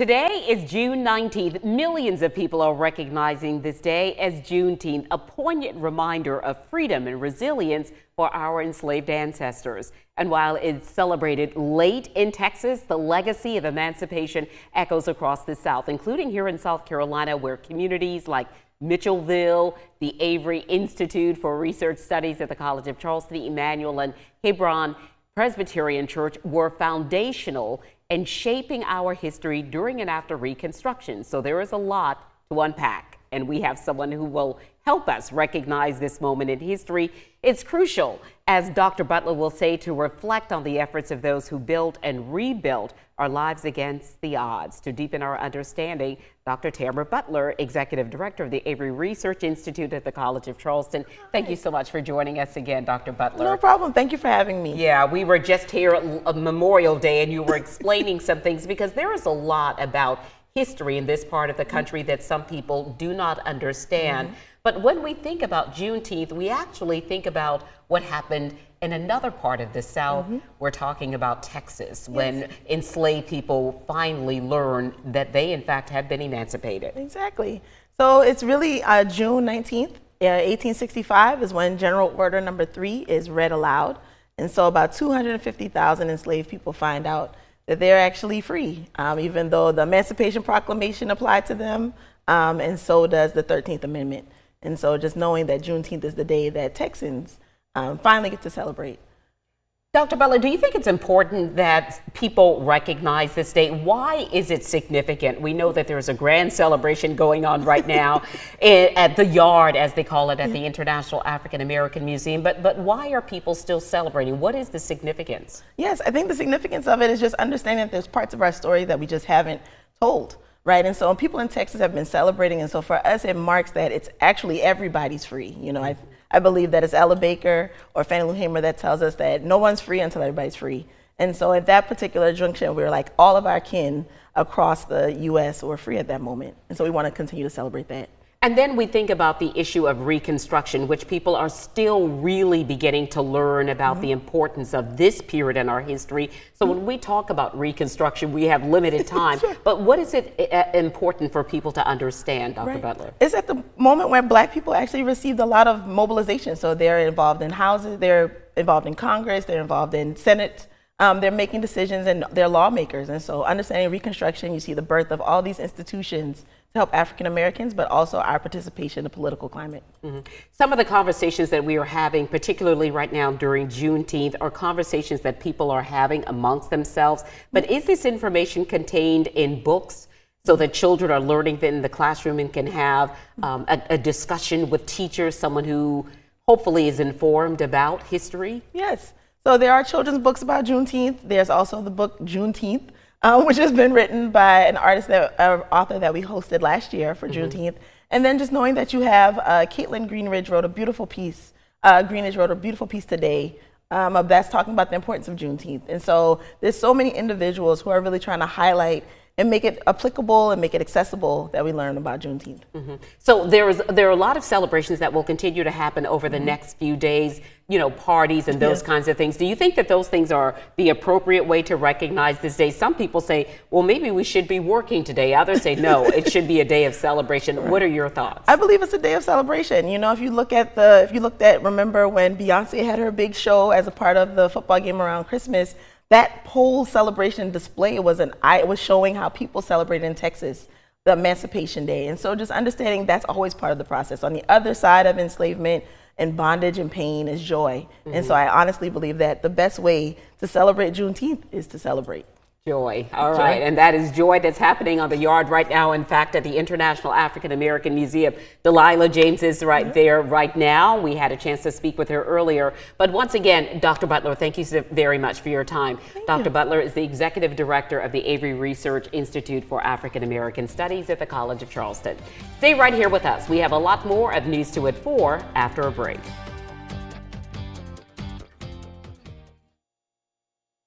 Today is June 19th. Millions of people are recognizing this day as Juneteenth, a poignant reminder of freedom and resilience for our enslaved ancestors. And while it's celebrated late in Texas, the legacy of emancipation echoes across the South, including here in South Carolina, where communities like Mitchellville, the Avery Institute for Research Studies at the College of Charleston, Emmanuel, and Hebron Presbyterian Church were foundational in shaping our history during and after Reconstruction. So there is a lot to unpack, and we have someone who will help us recognize this moment in history. It's crucial, as Dr. Butler will say, to reflect on the efforts of those who built and rebuilt our lives against the odds. To deepen our understanding, Dr. Tamara Butler, Executive Director of the Avery Research Institute at the College of Charleston. Thank you so much for joining us again, Dr. Butler. No problem. Thank you for having me. Yeah, we were just here at Memorial Day, and you were explaining some things, because there is a lot about history in this part of the country that some people do not understand. But when we think about Juneteenth, we actually think about what happened in another part of the South. We're talking about Texas, when enslaved people finally learned that they, in fact, had been emancipated. Exactly. So it's really June 19th, 1865 is when General Order Number 3 is read aloud. And so about 250,000 enslaved people find out that they're actually free, even though the Emancipation Proclamation applied to them, and so does the 13th Amendment. And so just knowing that Juneteenth is the day that Texans finally get to celebrate. Dr. Butler, do you think it's important that people recognize this day? Why is it significant? We know that there's a grand celebration going on right now at the Yard, as they call it, at the International African American Museum. But why are people still celebrating? What is the significance? Yes, I think the significance of it is just understanding that there's parts of our story that we just haven't told. Right, and so people in Texas have been celebrating, and so for us it marks that it's actually everybody's free. You know, I believe that it's Ella Baker or Fannie Lou Hamer that tells us that no one's free until everybody's free. And so at that particular junction, we were like, all of our kin across the U.S. were free at that moment, and so we want to continue to celebrate that. And then we think about the issue of Reconstruction, which people are still really beginning to learn about the importance of this period in our history. So when we talk about Reconstruction, we have limited time. But what is it important for people to understand, Dr. Butler? It's at the moment when Black people actually received a lot of mobilization. So they're involved in houses, they're involved in Congress, they're involved in Senate. They're making decisions, and they're lawmakers. And so understanding Reconstruction, you see the birth of all these institutions to help African Americans, but also our participation in the political climate. Some of the conversations that we are having, particularly right now during Juneteenth, are conversations that people are having amongst themselves. But is this information contained in books so that children are learning in the classroom and can have a discussion with teachers, someone who hopefully is informed about history? Yes. So there are children's books about Juneteenth. There's also the book Juneteenth, which has been written by an author that we hosted last year for Juneteenth. And then just knowing that you have Caitlin Greenidge wrote a beautiful piece. Greenidge wrote a beautiful piece today that's talking about the importance of Juneteenth. And so there's so many individuals who are really trying to highlight and make it applicable and make it accessible that we learn about Juneteenth. So there are a lot of celebrations that will continue to happen over the next few days, you know, parties and those kinds of things. Do you think that those things are the appropriate way to recognize this day? Some people say, well, maybe we should be working today. Others say, no, it should be a day of celebration. What are your thoughts? I believe it's a day of celebration. You know, if you looked at, remember when Beyonce had her big show as a part of the football game around Christmas, that whole celebration display was showing how people celebrated in Texas the Emancipation Day. And so just understanding that's always part of the process. On the other side of enslavement and bondage and pain is joy. And so I honestly believe that the best way to celebrate Juneteenth is to celebrate. Joy. All right. And that is joy that's happening on the Yard right now. In fact, at the International African American Museum, Delilah James is right there right now. We had a chance to speak with her earlier. But once again, Dr. Butler, thank you so very much for your time. Dr. Butler is the Executive Director of the Avery Research Institute for African American Studies at the College of Charleston. Stay right here with us. We have a lot more of News 2 at 4 after a break.